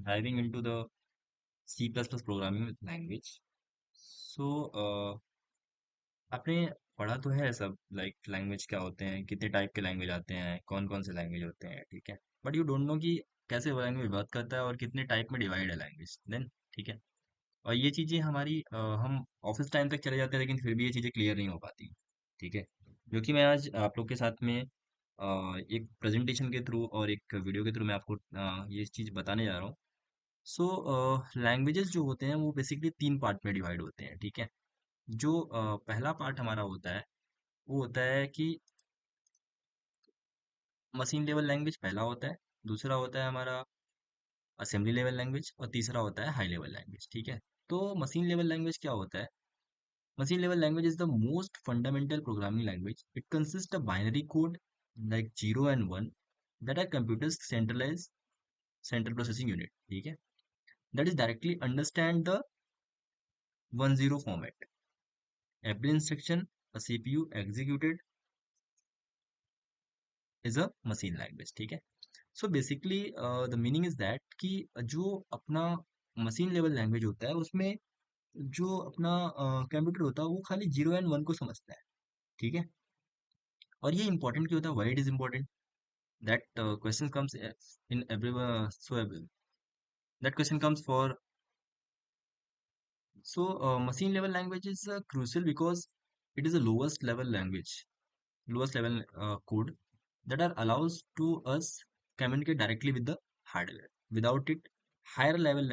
diving into the C++ programming language. So आपने पढ़ा तो है सब, लाइक लैंग्वेज क्या होते हैं, कितने टाइप के लैंग्वेज आते हैं, कौन कौन से लैंग्वेज होते हैं, ठीक है। बट यू डोंट नो कि कैसे वो लैंग्वेज वर्क करता है और कितने टाइप में डिवाइड है लैंग्वेज देन, ठीक है। और ये चीज़ें हमारी हम ऑफिस टाइम तक चले जाते हैं लेकिन फिर भी ये चीज़ें क्लियर नहीं हो पाती, ठीक है। क्योंकि मैं आज आप लोग के साथ में एक प्रेजेंटेशन के थ्रू और एक वीडियो के थ्रू मैं आपको ये चीज़ बताने जा रहा हूँ। सो लैंग्वेजेस जो होते हैं वो बेसिकली तीन पार्ट में डिवाइड होते हैं, ठीक है। जो पहला पार्ट हमारा होता है वो होता है कि मशीन लेवल लैंग्वेज पहला होता है, दूसरा होता है हमारा असेंबली लेवल लैंग्वेज और तीसरा होता है हाई लेवल लैंग्वेज, ठीक है। तो मशीन लेवल लैंग्वेज क्या होता है? Machine level language is the most fundamental programming language. It consists of binary code like 0 and 1 that are computers centralized central processing unit. ठीक है? That is directly understand the 1-0 format. Every instruction a CPU executed is a machine language. ठीक है? So basically the meaning is that कि जो अपना machine level language होता है उसमें जो अपना कंप्यूटर होता है वो खाली 0 and 1 को समझता है, ठीक है। और ये इंपॉर्टेंट क्यों होता है, why it is important? That question comes in everyone. That question comes for machine level language is crucial because it is the lowest level language, lowest level code that are allows to us communicate directly with the hardware. Without it, higher level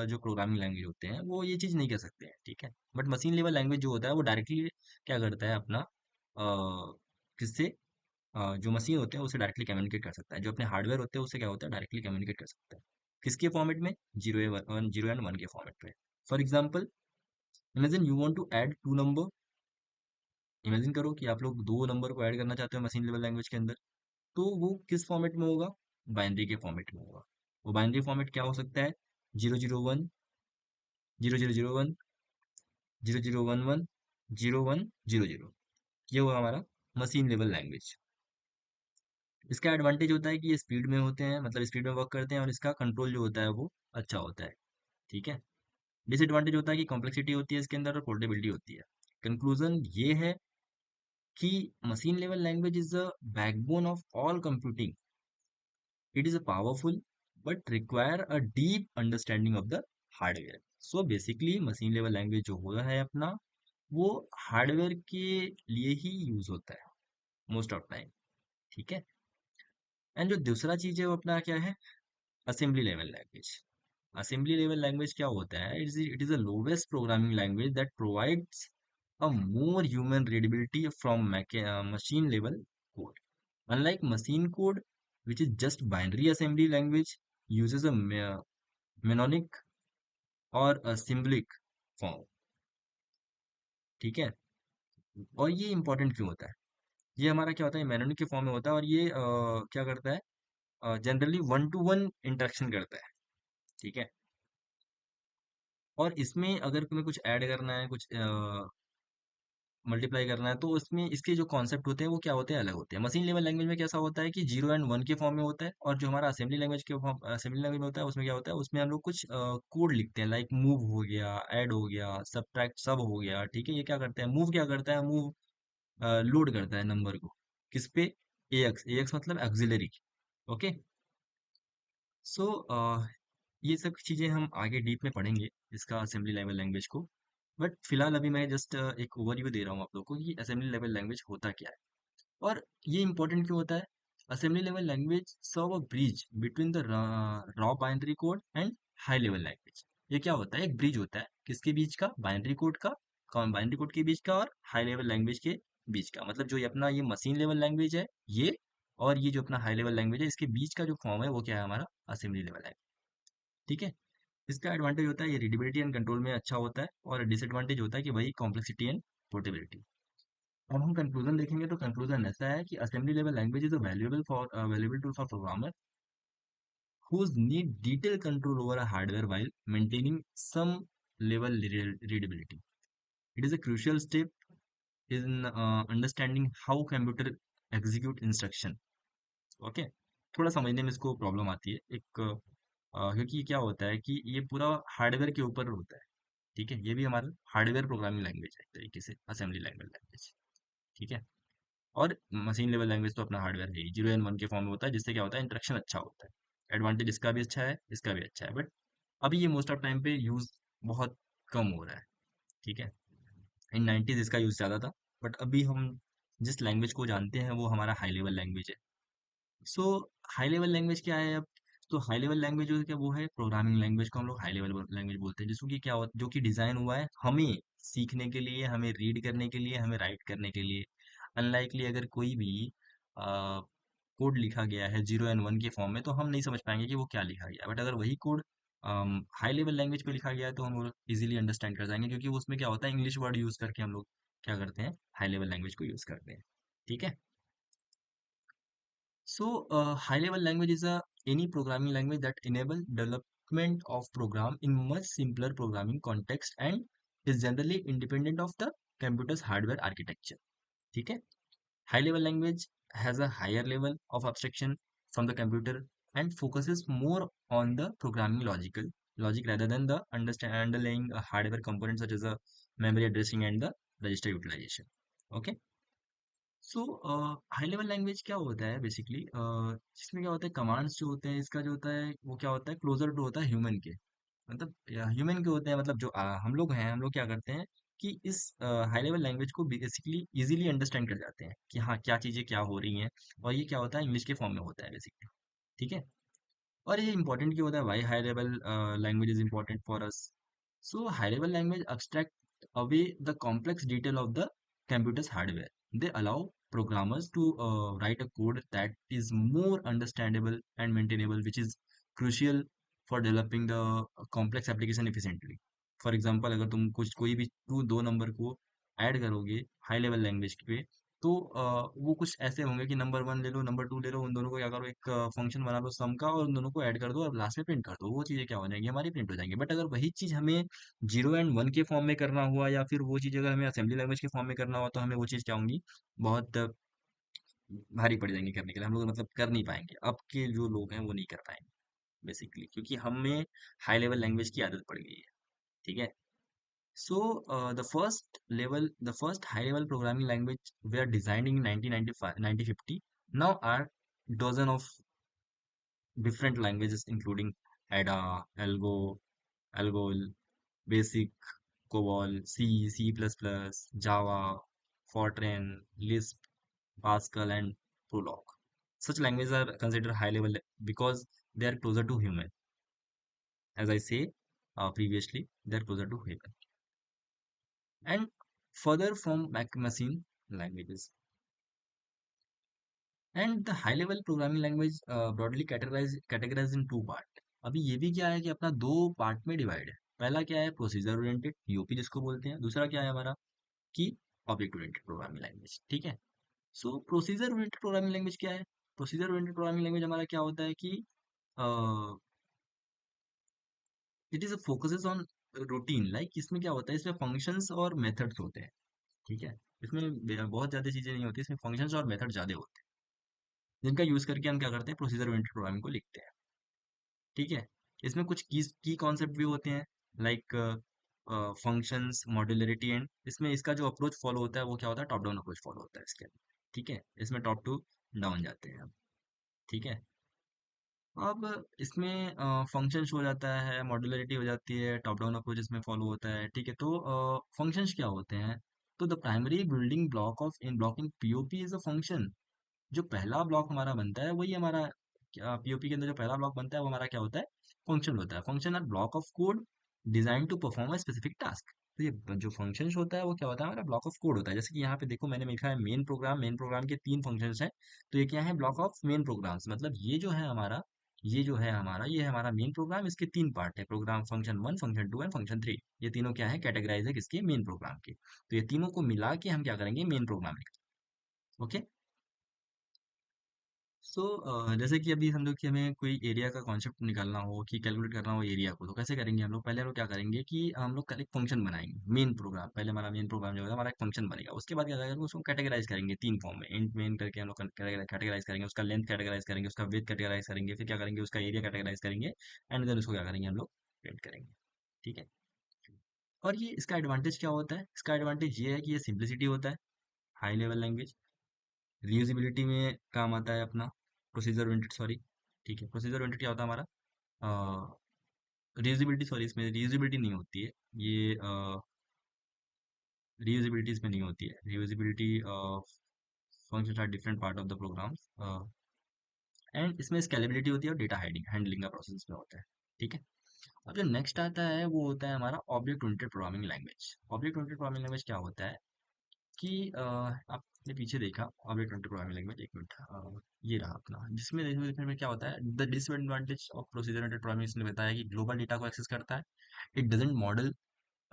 जो programming language होते हैं वो ये चीज नहीं कर सकते हैं, ठीक है। बट मशीन लेवल लैंग्वेज जो होता है वो डायरेक्टली क्या करता है अपना किससे जो मशीन होते हैं उससे डायरेक्टली कम्युनिकेट कर सकता है, जो अपने हार्डवेयर होते हैं उससे क्या होता है डायरेक्टली कम्युनिकेट कर सकता है। किसके फॉर्मेट में? जीरो एंड वन के फॉर्मेट में। For example, imagine you want to add two number. Imagine करो कि आप लोग दो नंबर को ऐड करना चाहते हो मशीन लेवल लैंग्वेज के अंदर, तो वो किस फॉर्मेट में होगा? बाइनरी के फॉर्मेट में होगा। वो बाइनरी फॉर्मेट क्या हो सकता है? 001, 0001, 0011, 0100। ये हुआ हमारा मशीन लेवल लैंग्वेज। इसका एडवांटेज होता है कि ये स्पीड में होते हैं, मतलब स्पीड में वर्क करते हैं, और इसका कंट्रोल जो होता है वो अच्छा होता है, ठीक है। डिसएडवांटेज होता है कि कॉम्प्लेक्सिटी होती है इसके अंदर और पोर्टेबिलिटी होती है। कंक्लूजन ये है कि machine level language is the backbone of all computing. It is a powerful but require a deep understanding of the hardware. So basically machine level language जो होता है अपना, वो हार्डवेयर के लिए ही यूज होता है मोस्ट ऑफ टाइम, ठीक है। एंड जो दूसरा चीज है वो अपना क्या है? Assembly level language. Assembly level language क्या होता है? It is the lowest programming language that provides a more human readability from machine level code. Unlike machine code which is just binary assembly language uses a mnemonic or a symbolic form, ठीक है। और ये important क्यों होता है? ये हमारा क्या होता है, mnemonic के फॉर्म में होता है, और ये क्या करता है, generally one two one interaction करता है, ठीक है। और इसमें अगर तुम्हें कुछ ऐड करना है, कुछ मल्टीप्लाई करना है, तो उसमें इसके जो कॉन्सेप्ट होते हैं वो क्या होते हैं, अलग होते हैं। मशीन लेवल लैंग्वेज में कैसा होता है कि 0 and 1 के फॉर्म में होता है, और जो हमारा असेंबली लैंग्वेज के फॉर्म असेंबली लैंग्वेज में होता है उसमें क्या होता है, उसमें हम लोग कुछ कोड लिखते हैं, लाइक मूव हो गया, ऐड हो गया, सबट्रैक्ट सब हो गया, ठीक है। ये क्या करता है, मूव क्या करता है, मूव लोड करता है नंबर को किस पे? AX। AX मतलब एक्सिलरी, ओके। सो ये सब चीजें हम आगे डीप में पढ़ेंगे इसका असेंबली लेवल लैंग्वेज को। बट फिलहाल अभी मैं जस्ट एक ओवरव्यू दे रहा हूँ आप लोग को कि असेंबली लेवल लैंग्वेज होता क्या है और ये इंपॉर्टेंट क्यों होता है। Assembly level language serve a bridge between the raw binary code and high level language. ये क्या होता है, एक ब्रिज होता है किसके बीच का? बाइनरी कोड का, बाइनरी कोड के बीच का और हाई लेवल लैंग्वेज के बीच का। मतलब जो ये अपना ये मशीन लेवल लैंग्वेज है ये, और ये जो अपना हाई लेवल लैंग्वेज है, इसके बीच का जो फॉर्म है वो क्या है, हमारा असेंबली लेवल लैंग्वेज, ठीक है। इसका एडवांटेज होता है ये रीडेबिलिटी एंड कंट्रोल में अच्छा होता है, और डिसएडवांटेज होता है कि भाई कॉम्प्लेक्सिटी एंड पोर्टेबिलिटी। अब हम कंक्लूजन देखेंगे तो कंक्लूजन ऐसा है कि assembly level language is a valuable tool for programmer whose need detailed control over a hardware while maintaining some level readability. It is a crucial step in understanding how computer execute instruction. Okay. थोड़ा समझने में इसको problem आती है एक क्योंकि क्या होता है कि ये पूरा हार्डवेयर के ऊपर होता है। ठीक है, ये भी हमारा हार्डवेयर प्रोग्रामिंग लैंग्वेज है एक तरीके से, असेंबली लैंग्वेज। ठीक है। और मशीन लेवल लैंग्वेज तो अपना हार्डवेयर है, 0 एंड 1 के फॉर्म में होता है, जिससे क्या होता है इंटरेक्शन अच्छा होता है। एडवांटेज इसका भी अच्छा है, इसका भी अच्छा है, बट अभी ये मोस्ट ऑफ टाइम पे यूज बहुत कम हो रहा है। ठीक है। इन 90s इसका यूज ज़्यादा था, बट अभी हम जिस लैंग्वेज को जानते हैं वो हमारा हाई लेवल लैंग्वेज है। सो हाई लेवल लैंग्वेज क्या है अब? तो हाई लेवल लैंग्वेज जो है क्या, वो है प्रोग्रामिंग लैंग्वेज को हम लोग हाई लेवल लैंग्वेज बोलते हैं, जिसको कि क्या होता जो कि डिजाइन हुआ है हमें सीखने के लिए, हमें रीड करने के लिए, हमें राइट करने के लिए। अनलाइकली अगर कोई भी कोड लिखा गया है 0 एंड 1 के फॉर्म में, तो हम नहीं समझ पाएंगे कि वो क्या लिखा गया, बट अगर वही कोड हाई लेवल लैंग्वेज पे लिखा गया है तो हम लोग इजीली अंडरस्टैंड कर जाएंगे, क्योंकि उसमें क्या होता है इंग्लिश वर्ड यूज करके हम लोग क्या करते हैं, हाई लेवल लैंग्वेज को यूज करते हैं। ठीक है। So, high level language is a any programming language that enable development of program in much simpler programming context and is generally independent of the computer's hardware architecture. ठीक है. High level language has a higher level of abstraction from the computer and focuses more on the programming logic rather than the underlying hardware components such as the memory addressing and the register utilization. Okay. So high level language क्या होता है basically, जिसमें क्या होता है commands जो होते हैं, इसका जो होता है वो क्या होता है क्लोजर टू होता है ह्यूमन के। मतलब ह्यूमन के होते हैं, मतलब जो हम लोग हैं, हम लोग क्या करते हैं कि इस हाई लेवल लैंग्वेज को बेसिकली इजीली अंडरस्टैंड कर जाते हैं कि हाँ क्या चीज़ें क्या हो रही हैं। और ये क्या होता है इंग्लिश के फॉर्म में होता है बेसिकली। ठीक है। और ये इंपॉर्टेंट क्यों होता है, why high level language is important for us? So high level language abstract away the complex detail of the computer's hardware. They allow programmers to write a code that is more understandable and maintainable, which is crucial for developing the complex application efficiently. For example, अगर तुम कुछ कोई भी दो number को add करोगे high level language पे, तो वो कुछ ऐसे होंगे कि नंबर 1 ले लो, नंबर 2 ले लो, उन दोनों को क्या करो, एक फंक्शन बना लो सम का, और उन दोनों को ऐड कर दो और लास्ट में प्रिंट कर दो, वो चीज़ें क्या हो जाएंगी, हमारी प्रिंट हो जाएंगी। बट अगर वही चीज़ हमें 0 एंड 1 के फॉर्म में करना हुआ, या फिर वो चीज़ अगर हमें असेंबली लैंग्वेज के फॉर्म में करना हुआ, तो हमें वो चीज़ क्या होंगी, बहुत भारी पड़ जाएंगी करने के लिए। हम लोग मतलब कर नहीं पाएंगे, अब के जो लोग हैं वो नहीं कर पाएंगे बेसिकली, क्योंकि हमें हाई लेवल लैंग्वेज की आदत पड़ गई है। ठीक है। So, the first high-level programming language were designed in 1995, 1950. Now are dozen of different languages, including Ada, Algol, Basic, COBOL, C, C++, Java, Fortran, Lisp, Pascal, and Prolog. Such languages are considered high-level because they are closer to human. As I say previously, they are closer to human. And further from Mac machine languages. And the high level programming language broadly categorized in two part. अभी ये भी क्या है कि अपना दो part में divide है। पहला क्या है प्रोसीजर ओरिएंटेड, पीओपी जिसको बोलते हैं। दूसरा क्या है हमारा कि ऑब्जेक्ट ओरिएंटेड प्रोग्रामिंग लैंग्वेज। ठीक है। सो प्रोसीजर ओरिएंटेड प्रोग्रामिंग लैंग्वेज क्या है? प्रोसीजर ओरिएंटेड प्रोग्रामिंग लैंग्वेज हमारा क्या होता है कि it is focuses on routine, like इसमें क्या होता है, इसमें फंक्शंस और मेथड्स होते हैं। ठीक है। इसमें बहुत ज्यादा चीजें नहीं होती, इसमें फंक्शंस और मेथड ज्यादा होते हैं, जिनका यूज करके हम क्या करते हैं, प्रोसीजर ओरिएंटेड प्रोग्रामिंग को लिखते हैं। ठीक है। इसमें कुछ की कॉन्सेप्ट भी होते हैं, लाइक फंक्शंस, मॉड्यूलरिटी, एंड इसमें इसका जो अप्रोच फॉलो होता है वो क्या होता है, टॉप डाउन अप्रोच फॉलो होता है इसके। ठीक है। इसमें टॉप टू डाउन जाते हैं हम। ठीक है। अब इसमें फंक्शंस हो जाता है, मॉड्यूलरिटी हो जाती है, टॉप डाउन अप्रोच इसमें फॉलो होता है। ठीक है। तो फंक्शंस क्या होते हैं? तो the primary building block of in blocking POP is a function. जो पहला ब्लॉक हमारा बनता है वही हमारा पीओपी के अंदर जो पहला ब्लॉक बनता है वो हमारा क्या होता है, फंक्शन होता है। Function are block of code design to perform a specific task. तो ये जो फंक्शन होता है वो क्या होता है, हमारा ब्लॉक ऑफ कोड होता है। जैसे कि यहाँ पे देखो मैंने लिखा है मेन प्रोग्राम, मेन प्रोग्राम के 3 फंक्शंस हैं। तो ये क्या है, ब्लॉक ऑफ मेन प्रोग्राम्स, मतलब ये जो है हमारा, ये है हमारा मेन प्रोग्राम। इसके 3 पार्ट है, program function 1, function 2 and function 3। ये तीनों क्या है, कैटेगराइज है किसके, मेन प्रोग्राम के। तो ये तीनों को मिला के हम क्या करेंगे, मेन प्रोग्राम लिखेंगे। ओके। जैसे कि अभी समझो कि हमें कोई एरिया का कॉन्सेप्ट निकालना हो कि कैलकुलेट करना हो एरिया को, तो कैसे करेंगे हम लोग? पहले हम लोग क्या करेंगे कि हम लोग कल एक फंक्शन बनाएंगे, मेन प्रोग्राम। पहले हमारा मेन प्रोग्राम जो होगा हमारा एक फंक्शन बनेगा। उसके बाद क्या करेंगे, उसको कैटेगराइज करेंगे तीन फॉर्म में। इंट मेन करके हम लोग कैटेगराइज करेंगे, उसका लेंथ कैटेगराइज करेंगे, उसका विड्थ कैटेगराइज करेंगे, फिर क्या करेंगे उसका एरिया कैटेगराइज करेंगे, एंड देन उसको क्या करेंगे हम लोग प्रिंट करेंगे। ठीक है। और ये इसका एडवांटेज क्या होता है? इसका एडवांटेज ये है कि ये सिंप्लिसिटी होता है, हाई लेवल लैंग्वेज, रीयूजेबिलिटी में काम आता है अपना, प्रोसीजर ओरिएंटेड, सॉरी। ठीक है, प्रोसीजर ओरिएंटेड क्या होता है हमारा? रीयूजेबिलिटी, सॉरी, इसमें रीयूजेबिलिटी नहीं होती है। ये रीयूजेबिलिटी इसमें नहीं होती है। Reusability functions are different part of the programs, and इसमें स्केलेबिलिटी होती है और डेटा हाइडिंग हैंडलिंग का प्रोसेस में होता है। ठीक है। अब जो नेक्स्ट आता है वो होता है हमारा object oriented programming language. Object oriented programming language क्या होता है कि आपने पीछे देखा ऑब्जेक्ट ओरिएंटेड प्रोग्रामिंग लैंग्वेज, एक मिनट, ये रहा अपना, जिसमें देखने में क्या होता है, the disadvantage of procedure oriented programming, इसने बताया कि ग्लोबल डेटा को एक्सेस करता है, it doesn't model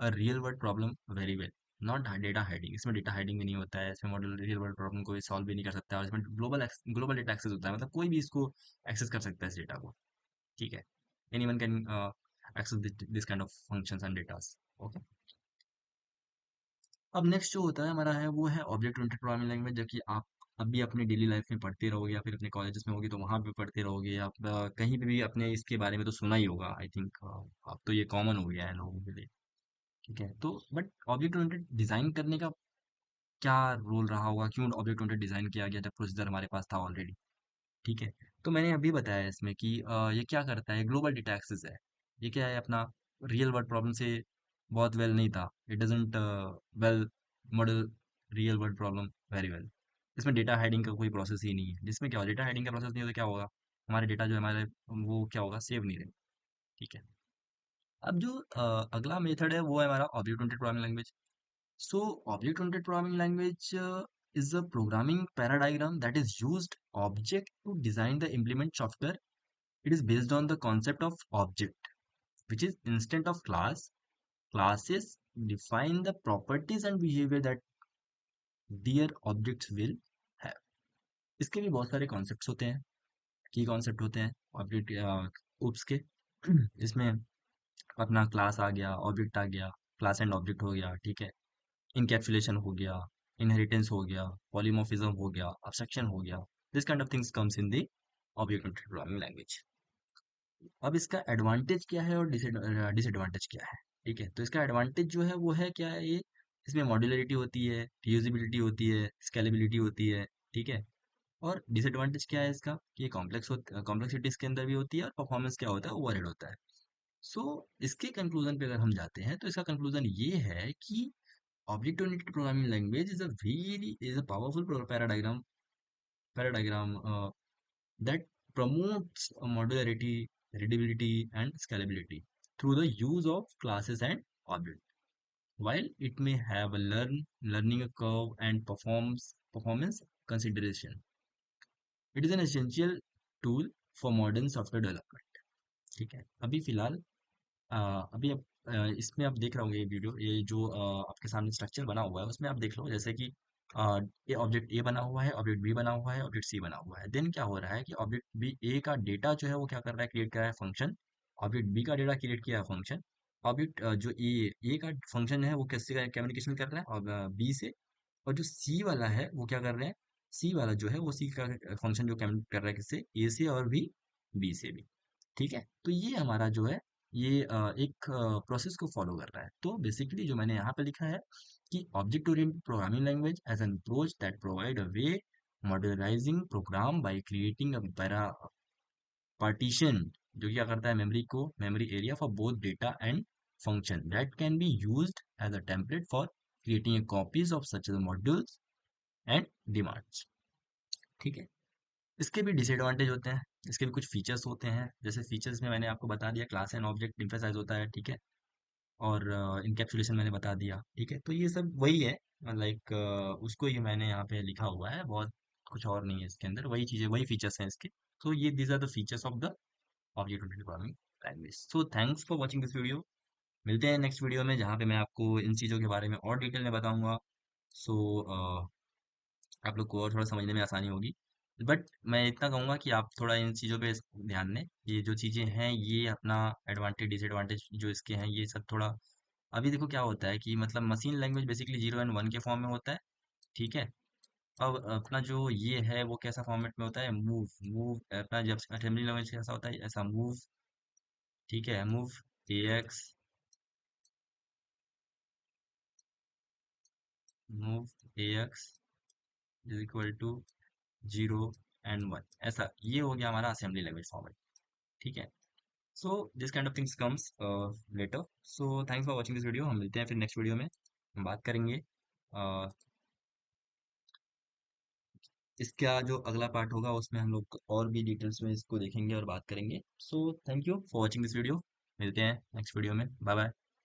a real world problem very well, not data hiding. इसमें डेटा हाइडिंग भी नहीं होता है, इसमें मॉडल रियल वर्ल्ड प्रॉब्लम को सॉल्व भी नहीं कर सकता, और इसमें ग्लोबल डेटा एक्सेस होता है, मतलब कोई भी इसको एक्सेस कर सकता है इस डेटा को। ठीक है, anyone can access this kind of functions and datas. Okay. अब नेक्स्ट जो होता है हमारा है वो है ऑब्जेक्ट ओरिएंटेड प्रोग्रामिंग लैंग्वेज, जो कि आप अभी अपनी डेली लाइफ में पढ़ते रहोगे, या फिर अपने कॉलेजेस में होगी तो वहाँ पे पढ़ते रहोगे, आप कहीं पे भी अपने इसके बारे में तो सुना ही होगा, आई थिंक। अब तो ये कॉमन हो गया है लोगों के लिए। ठीक है, तो बट ऑब्जेक्ट ओरिएंटेड डिजाइन करने का क्या रोल रहा होगा, क्यों ऑब्जेक्ट ओरिएंटेड डिजाइन किया गया जब प्रोसीजर हमारे पास था ऑलरेडी? ठीक है, तो मैंने अभी बताया इसमें कि ये क्या करता है, ग्लोबल डेटा एक्सेस है। ये क्या है अपना, रियल वर्ल्ड प्रॉब्लम से बहुत वेल नहीं था, it doesn't well model real world problem very well. इसमें डेटा हाइडिंग का कोई प्रोसेस ही नहीं है, जिसमें क्या डेटा हाइडिंग का प्रोसेस नहीं हो तो क्या होगा, हमारे डेटा जो हमारे वो क्या होगा, सेव नहीं रहेगा। ठीक है। अब जो अगला मेथड है वो है हमारा object oriented programming language. So, object-oriented programming language is a programming paradigm that is used object to design the implement software. It is based on the concept of object, which is instead of class. Classes define the properties and behavior that their objects will have. इसके भी बहुत सारे concepts होते हैं, की concept होते हैं object उप्स के। इसमें अपना क्लास आ गया, ऑब्जेक्ट आ गया, क्लास एंड ऑब्जेक्ट हो गया। ठीक है, इनकैप्सुलेशन हो गया, इनहेरिटेंस हो गया, पॉलीमॉर्फिज्म हो गया, अब्स्ट्रक्शन हो गया। This kind of things comes in the object oriented programming language. अब इसका एडवांटेज क्या है और डिसएडवांटेज क्या है? ठीक है, तो इसका एडवांटेज जो है वो है क्या है, ये इसमें मॉड्यूलरिटी होती है, रीयूजेबिलिटी होती है, स्केलेबिलिटी होती है। ठीक है। और डिसएडवांटेज क्या है इसका, कि ये कॉम्प्लेक्सिटी इसके अंदर भी होती है, और परफॉर्मेंस क्या होता है, ओवरहेड होता है। सो इसके कंक्लूजन पे अगर हम जाते हैं तो इसका कंक्लूजन ये है कि object-oriented programming language is a powerful paradigm that promotes modularity, readability, and scalability through the use of classes and objects. While it may have a learning curve and performance consideration, it is an essential tool for modern software development. ठीक है, अभी फिलहाल अ, अभी अब इसमें आप देख रहे होंगे ये वीडियो, ये जो आपके सामने स्ट्रक्चर बना हुआ है उसमें आप देख लो, जैसे कि ये ऑब्जेक्ट ए बना हुआ है, ऑब्जेक्ट बी बना हुआ है, ऑब्जेक्ट सी बना हुआ है। देन क्या हो रहा है कि ऑब्जेक्ट बी ए का डेटा जो है वो क्या कर रहा है, क्रिएट कर रहा है फंक्शन। ऑब्जेक्ट बी का डेटा क्रिएट किया है फंक्शन। ऑब्जेक्ट जो ए का फंक्शन है वो किससे कम्युनिकेशन कर रहा है, और बी से। और जो सी वाला है वो क्या कर रहे हैं, सी वाला जो है वो सी का फंक्शन जो कम्युनिकेट कर रहा है किससे, ए से और भी बी से भी। ठीक है, तो ये हमारा जो है ये एक प्रोसेस को फॉलो कर रहा है। तो बेसिकली जो मैंने यहाँ पे लिखा है कि object oriented programming language as an approach that provide a way modularizing program by creating a para partition, जो क्या करता है, memory area for both data and function that can be used as a template for creating copies of such modules and demands. ठीक है, इसके भी disadvantage होते हैं, इसके भी कुछ फीचर्स होते हैं। जैसे फीचर्स में मैंने आपको बता दिया, क्लास एंड ऑब्जेक्ट एम्फेसाइज होता है। ठीक है, और इनकैप्सुलेशन मैंने बता दिया। ठीक है, तो ये सब वही है, लाइक उसको ही मैंने यहाँ पे लिखा हुआ है, बहुत कुछ और नहीं है इसके अंदर, वही चीज़ें, वही फीचर्स हैं इसके। तो ये these are the features of the object oriented programming language. So thanks for watching this video. मिलते हैं नेक्स्ट वीडियो में, जहाँ पे मैं आपको इन चीज़ों के बारे में और डिटेल में बताऊंगा। सो आप लोग को और थोड़ा समझने में आसानी होगी। बट मैं इतना कहूंगा कि आप थोड़ा इन चीज़ों पे ध्यान दें। ये जो चीज़ें हैं ये अपना एडवांटेज डिसएडवांटेज जो इसके हैं ये सब थोड़ा। अभी देखो क्या होता है कि मतलब मशीन लैंग्वेज बेसिकली 0 एंड 1 के फॉर्म में होता है। ठीक है। अब अपना जो ये है वो कैसा फॉर्मेट में होता है, मूव। मूव अपना जब असेंबली लैंग्वेज कैसा होता है, ऐसा मूव। ठीक है, move A X, move A X is equal to 0 and 1, ऐसा ये हो गया हमारा असेंबली लैंग्वेज फॉर्मेट। ठीक है। So this kind of things comes later. So thanks for watching this video. हम मिलते हैं फिर नेक्स्ट वीडियो में, हम बात करेंगे इसका जो अगला पार्ट होगा उसमें हम लोग और भी डिटेल्स में इसको देखेंगे और बात करेंगे। So thank you for watching this video. मिलते हैं नेक्स्ट वीडियो में। Bye bye.